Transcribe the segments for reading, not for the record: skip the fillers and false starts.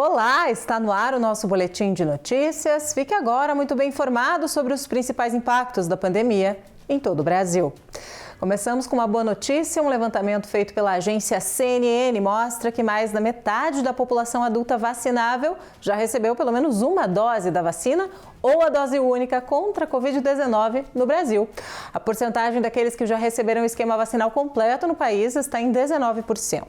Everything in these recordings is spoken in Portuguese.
Olá, está no ar o nosso boletim de notícias. Fique agora muito bem informado sobre os principais impactos da pandemia em todo o Brasil. Começamos com uma boa notícia. Um levantamento feito pela agência CNN mostra que mais da metade da população adulta vacinável já recebeu pelo menos uma dose da vacina ou a dose única contra a Covid-19 no Brasil. A porcentagem daqueles que já receberam o esquema vacinal completo no país está em 19%.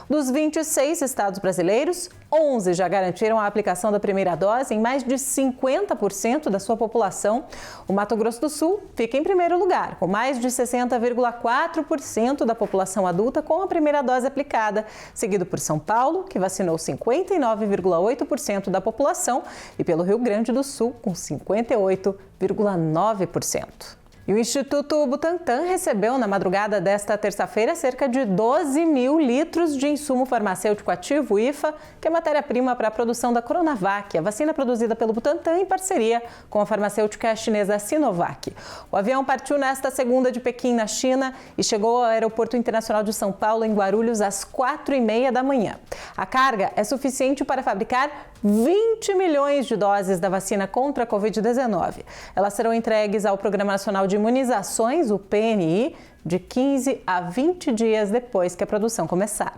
Dos 26 estados brasileiros, 11 já garantiram a aplicação da primeira dose em mais de 50% da sua população. O Mato Grosso do Sul fica em primeiro lugar, com mais de 60,4% da população adulta com a primeira dose aplicada, seguido por São Paulo, que vacinou 59,8% da população, e pelo Rio Grande do Sul, com 58,9%. E o Instituto Butantan recebeu na madrugada desta terça-feira cerca de 12 mil litros de insumo farmacêutico ativo, IFA, que é matéria-prima para a produção da Coronavac, a vacina produzida pelo Butantan em parceria com a farmacêutica chinesa Sinovac. O avião partiu nesta segunda de Pequim, na China, e chegou ao Aeroporto Internacional de São Paulo, em Guarulhos, às 4h30 da manhã. A carga é suficiente para fabricar 20 milhões de doses da vacina contra a Covid-19. Elas serão entregues ao Programa Nacional de Imunizações, o PNI, de 15 a 20 dias depois que a produção começar.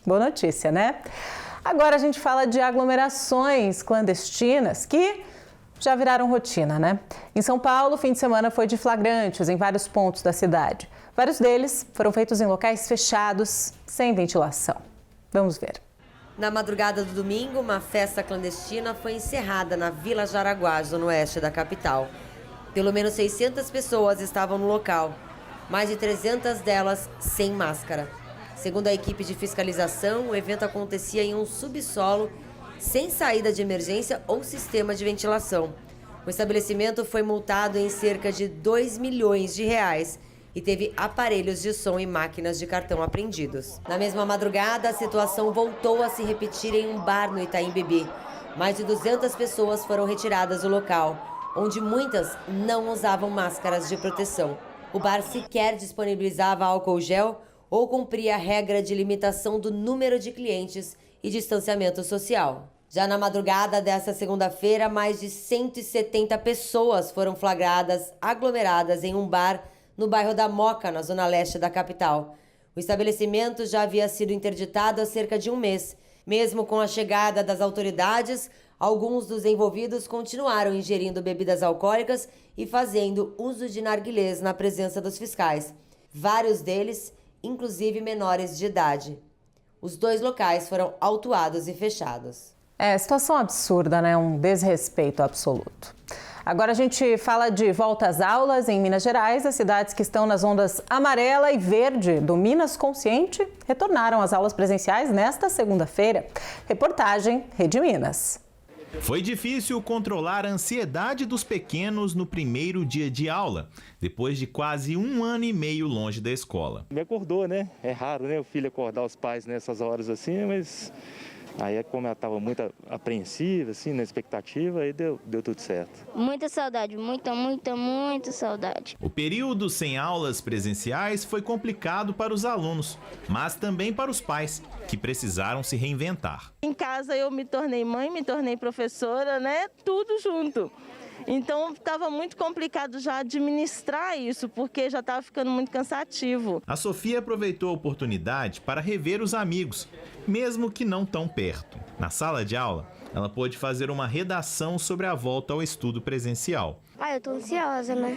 Boa notícia, né? Agora a gente fala de aglomerações clandestinas que já viraram rotina, né? Em São Paulo, o fim de semana foi de flagrantes em vários pontos da cidade. Vários deles foram feitos em locais fechados, sem ventilação. Vamos ver. Na madrugada do domingo, uma festa clandestina foi encerrada na Vila Jaraguá, zona oeste da capital. Pelo menos 600 pessoas estavam no local, mais de 300 delas sem máscara. Segundo a equipe de fiscalização, o evento acontecia em um subsolo, sem saída de emergência ou sistema de ventilação. O estabelecimento foi multado em cerca de R$2 milhões e teve aparelhos de som e máquinas de cartão apreendidos. Na mesma madrugada, a situação voltou a se repetir em um bar no Itaim Bibi. Mais de 200 pessoas foram retiradas do local, onde muitas não usavam máscaras de proteção. O bar sequer disponibilizava álcool gel ou cumpria a regra de limitação do número de clientes e distanciamento social. Já na madrugada desta segunda-feira, mais de 170 pessoas foram flagradas aglomeradas em um bar no bairro da Moca, na zona leste da capital. O estabelecimento já havia sido interditado há cerca de um mês. Mesmo com a chegada das autoridades, alguns dos envolvidos continuaram ingerindo bebidas alcoólicas e fazendo uso de narguilés na presença dos fiscais. Vários deles, inclusive menores de idade. Os 2 locais foram autuados e fechados. Situação absurda, né? Um desrespeito absoluto. Agora a gente fala de volta às aulas em Minas Gerais. As cidades que estão nas ondas amarela e verde do Minas Consciente retornaram às aulas presenciais nesta segunda-feira. Reportagem Rede Minas. Foi difícil controlar a ansiedade dos pequenos no primeiro dia de aula, depois de quase 1 ano e meio longe da escola. Me acordou, né? É raro, né? O filho acordar os pais nessas horas assim, mas aí como ela estava muito apreensiva, assim, na expectativa, aí deu tudo certo. Muita saudade, muita saudade. O período sem aulas presenciais foi complicado para os alunos, mas também para os pais, que precisaram se reinventar. Em casa eu me tornei mãe, me tornei professora, né? Tudo junto. Então estava muito complicado já administrar isso, porque já estava ficando muito cansativo. A Sofia aproveitou a oportunidade para rever os amigos, mesmo que não tão perto. Na sala de aula, ela pôde fazer uma redação sobre a volta ao estudo presencial. Eu tô ansiosa, né?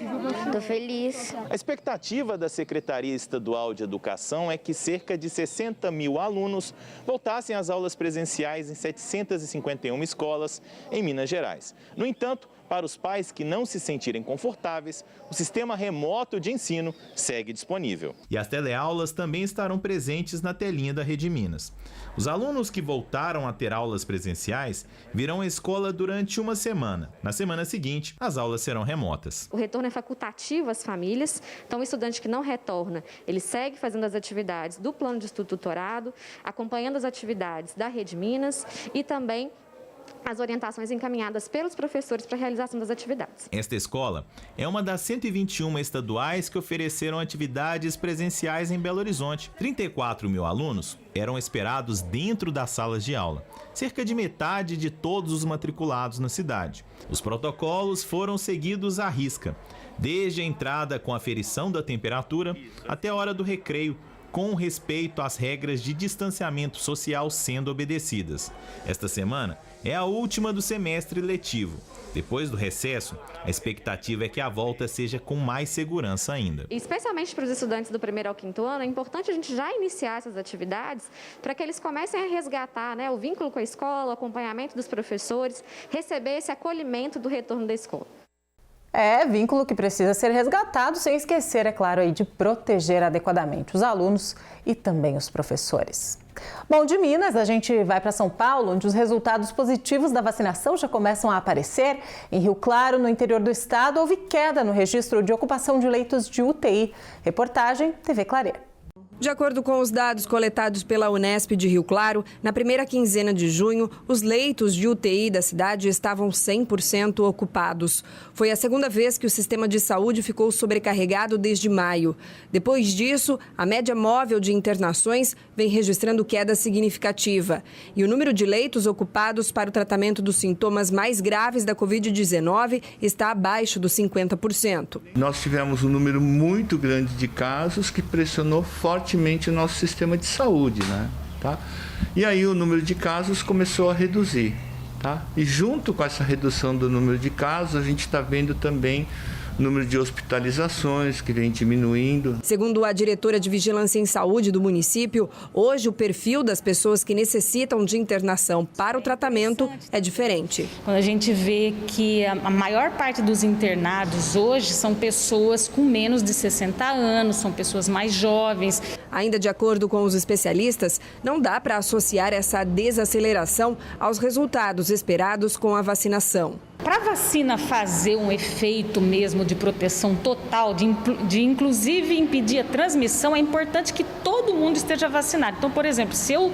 Tô feliz. A expectativa da Secretaria Estadual de Educação é que cerca de 60 mil alunos voltassem às aulas presenciais em 751 escolas em Minas Gerais. No entanto, para os pais que não se sentirem confortáveis, o sistema remoto de ensino segue disponível. E as teleaulas também estarão presentes na telinha da Rede Minas. Os alunos que voltaram a ter aulas presenciais virão à escola durante uma semana. Na semana seguinte, as aulas serão remotas. O retorno é facultativo às famílias, então o estudante que não retorna, ele segue fazendo as atividades do plano de estudo tutorado, acompanhando as atividades da Rede Minas e também as orientações encaminhadas pelos professores para a realização das atividades. Esta escola é uma das 121 estaduais que ofereceram atividades presenciais em Belo Horizonte. 34 mil alunos eram esperados dentro das salas de aula, cerca de metade de todos os matriculados na cidade. Os protocolos foram seguidos à risca, desde a entrada com aferição da temperatura até a hora do recreio, com respeito às regras de distanciamento social sendo obedecidas. Esta semana é a última do semestre letivo. Depois do recesso, a expectativa é que a volta seja com mais segurança ainda. Especialmente para os estudantes do 1º ao 5º ano, é importante a gente já iniciar essas atividades para que eles comecem a resgatar, o vínculo com a escola, o acompanhamento dos professores, receber esse acolhimento do retorno da escola. É vínculo que precisa ser resgatado, sem esquecer, é claro, aí de proteger adequadamente os alunos e também os professores. Bom, de Minas a gente vai para São Paulo, onde os resultados positivos da vacinação já começam a aparecer. Em Rio Claro, no interior do estado, houve queda no registro de ocupação de leitos de UTI. Reportagem TV Clareira. De acordo com os dados coletados pela Unesp de Rio Claro, na primeira quinzena de junho, os leitos de UTI da cidade estavam 100% ocupados. Foi a segunda vez que o sistema de saúde ficou sobrecarregado desde maio. Depois disso, a média móvel de internações vem registrando queda significativa. E o número de leitos ocupados para o tratamento dos sintomas mais graves da Covid-19 está abaixo dos 50%. Nós tivemos um número muito grande de casos que pressionou fortemente o nosso sistema de saúde, tá? E aí o número de casos começou a reduzir, tá? E junto com essa redução do número de casos, a gente está vendo também o número de hospitalizações que vem diminuindo. Segundo a diretora de Vigilância em Saúde do município, hoje o perfil das pessoas que necessitam de internação para o tratamento é diferente. Quando a gente vê que a maior parte dos internados hoje são pessoas com menos de 60 anos, são pessoas mais jovens. Ainda de acordo com os especialistas, não dá para associar essa desaceleração aos resultados esperados com a vacinação. Para a vacina fazer um efeito mesmo de proteção total, de inclusive impedir a transmissão, é importante que todo mundo esteja vacinado. Então, por exemplo, se eu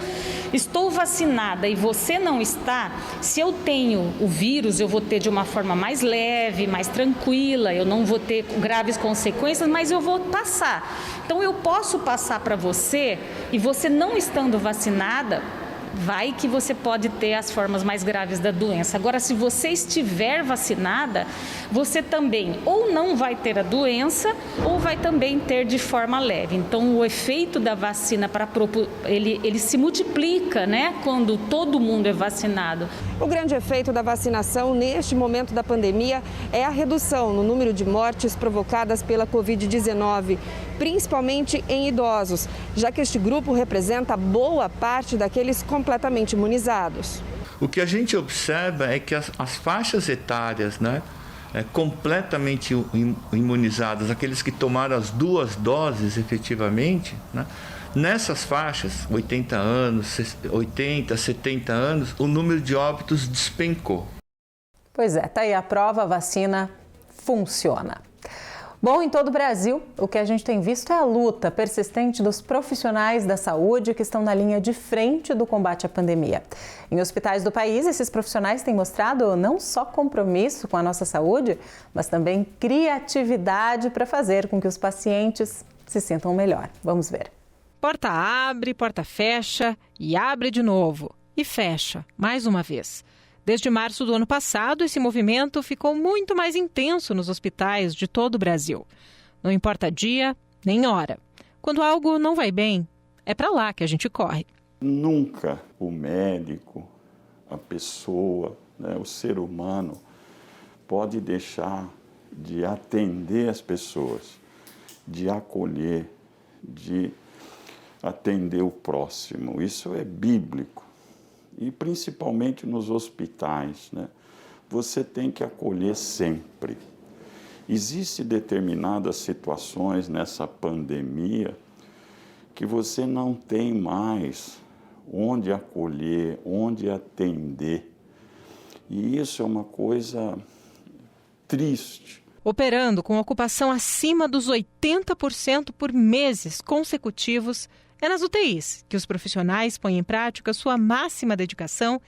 estou vacinada e você não está, se eu tenho o vírus, eu vou ter de uma forma mais leve, mais tranquila, eu não vou ter graves consequências, mas eu vou passar. Então, eu posso passar para você e você não estando vacinada, vai que você pode ter as formas mais graves da doença. Agora, se você estiver vacinada, você também ou não vai ter a doença ou vai também ter de forma leve. Então, o efeito da vacina, ele se multiplica, quando todo mundo é vacinado. O grande efeito da vacinação neste momento da pandemia é a redução no número de mortes provocadas pela Covid-19, principalmente em idosos, já que este grupo representa boa parte daqueles completamente imunizados. O que a gente observa é que as faixas etárias, completamente imunizadas, aqueles que tomaram as 2 doses efetivamente, nessas faixas, 80 anos, 80, 70 anos, o número de óbitos despencou. Pois é, tá aí a prova, a vacina funciona. Bom, em todo o Brasil, o que a gente tem visto é a luta persistente dos profissionais da saúde que estão na linha de frente do combate à pandemia. Em hospitais do país, esses profissionais têm mostrado não só compromisso com a nossa saúde, mas também criatividade para fazer com que os pacientes se sintam melhor. Vamos ver. Porta abre, porta fecha e abre de novo. E fecha, mais uma vez. Desde março do ano passado, esse movimento ficou muito mais intenso nos hospitais de todo o Brasil. Não importa dia, nem hora. Quando algo não vai bem, é para lá que a gente corre. Nunca o médico, a pessoa, o ser humano, pode deixar de atender as pessoas, de acolher, de atender o próximo. Isso é bíblico. E principalmente nos hospitais, você tem que acolher sempre. Existem determinadas situações nessa pandemia que você não tem mais onde acolher, onde atender. E isso é uma coisa triste. Operando com ocupação acima dos 80% por meses consecutivos, é nas UTIs que os profissionais põem em prática sua máxima dedicação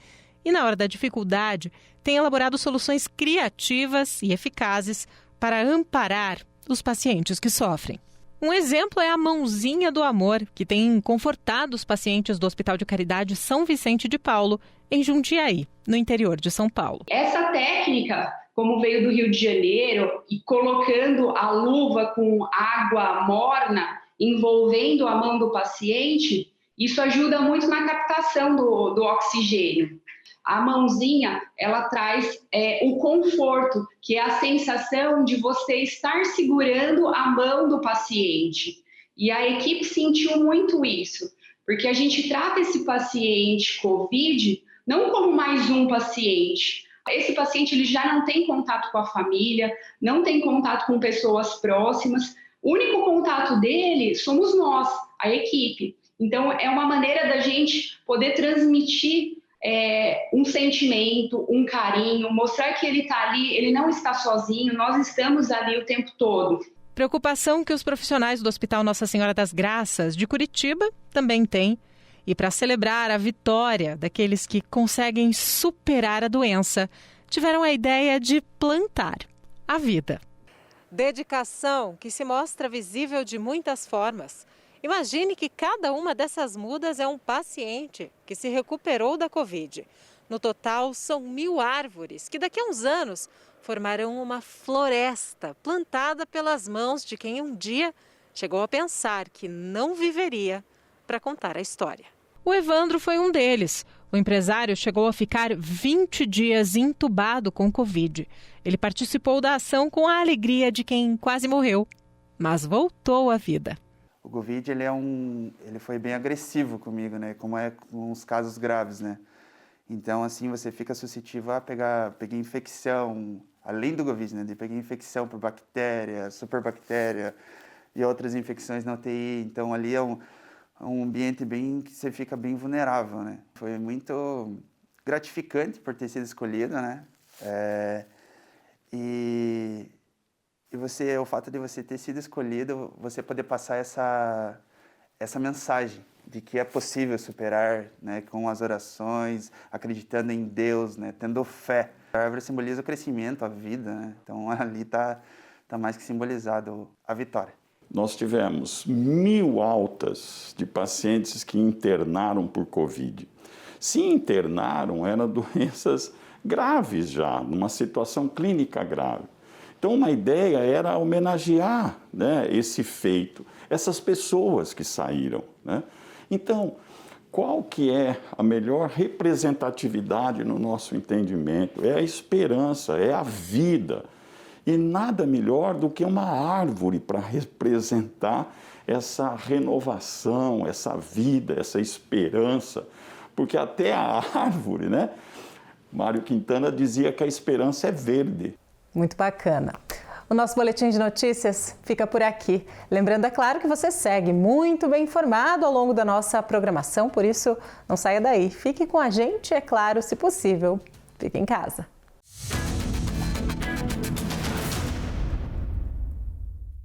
e, na hora da dificuldade, tem elaborado soluções criativas e eficazes para amparar os pacientes que sofrem. Um exemplo é a Mãozinha do Amor, que tem confortado os pacientes do Hospital de Caridade São Vicente de Paulo, em Jundiaí, no interior de São Paulo. Essa técnica, como veio do Rio de Janeiro, e colocando a luva com água morna, envolvendo a mão do paciente, isso ajuda muito na captação do oxigênio. A mãozinha, ela traz o conforto, que é a sensação de você estar segurando a mão do paciente. E a equipe sentiu muito isso, porque a gente trata esse paciente COVID não como mais um paciente. Esse paciente ele já não tem contato com a família, não tem contato com pessoas próximas. O único contato dele somos nós, a equipe. Então, é uma maneira da gente poder transmitir um sentimento, um carinho, mostrar que ele está ali, ele não está sozinho, nós estamos ali o tempo todo. Preocupação que os profissionais do Hospital Nossa Senhora das Graças de Curitiba também têm. E para celebrar a vitória daqueles que conseguem superar a doença, tiveram a ideia de plantar a vida. Dedicação que se mostra visível de muitas formas. Imagine que cada uma dessas mudas é um paciente que se recuperou da Covid. No total, são 1.000 árvores que daqui a uns anos formarão uma floresta plantada pelas mãos de quem um dia chegou a pensar que não viveria para contar a história. O Evandro foi um deles. O empresário chegou a ficar 20 dias entubado com Covid. Ele participou da ação com a alegria de quem quase morreu, mas voltou à vida. O Covid ele foi bem agressivo comigo, né? Como é com os casos graves, né? Então, assim, você fica suscetível a pegar infecção, além do Covid, né? De pegar infecção por bactéria, superbactéria e outras infecções na UTI. Então, ali é um ambiente que você fica bem vulnerável, né? Foi muito gratificante por ter sido escolhido, né? O fato de você ter sido escolhido, você poder passar essa mensagem de que é possível superar, né? Com as orações, acreditando em Deus, né? Tendo fé. A árvore simboliza o crescimento, a vida, né? Então ali tá mais que simbolizado a vitória. Nós tivemos 1.000 altas de pacientes que internaram por Covid. Se internaram, eram doenças graves já, numa situação clínica grave. Então, uma ideia era homenagear, né, esse feito, essas pessoas que saíram, né? Então, qual que é a melhor representatividade no nosso entendimento? É a esperança, é a vida. E nada melhor do que uma árvore para representar essa renovação, essa vida, essa esperança. Porque até a árvore, né? Mário Quintana dizia que a esperança é verde. Muito bacana. O nosso boletim de notícias fica por aqui. Lembrando, é claro, que você segue muito bem informado ao longo da nossa programação, por isso não saia daí. Fique com a gente, é claro, se possível, fique em casa.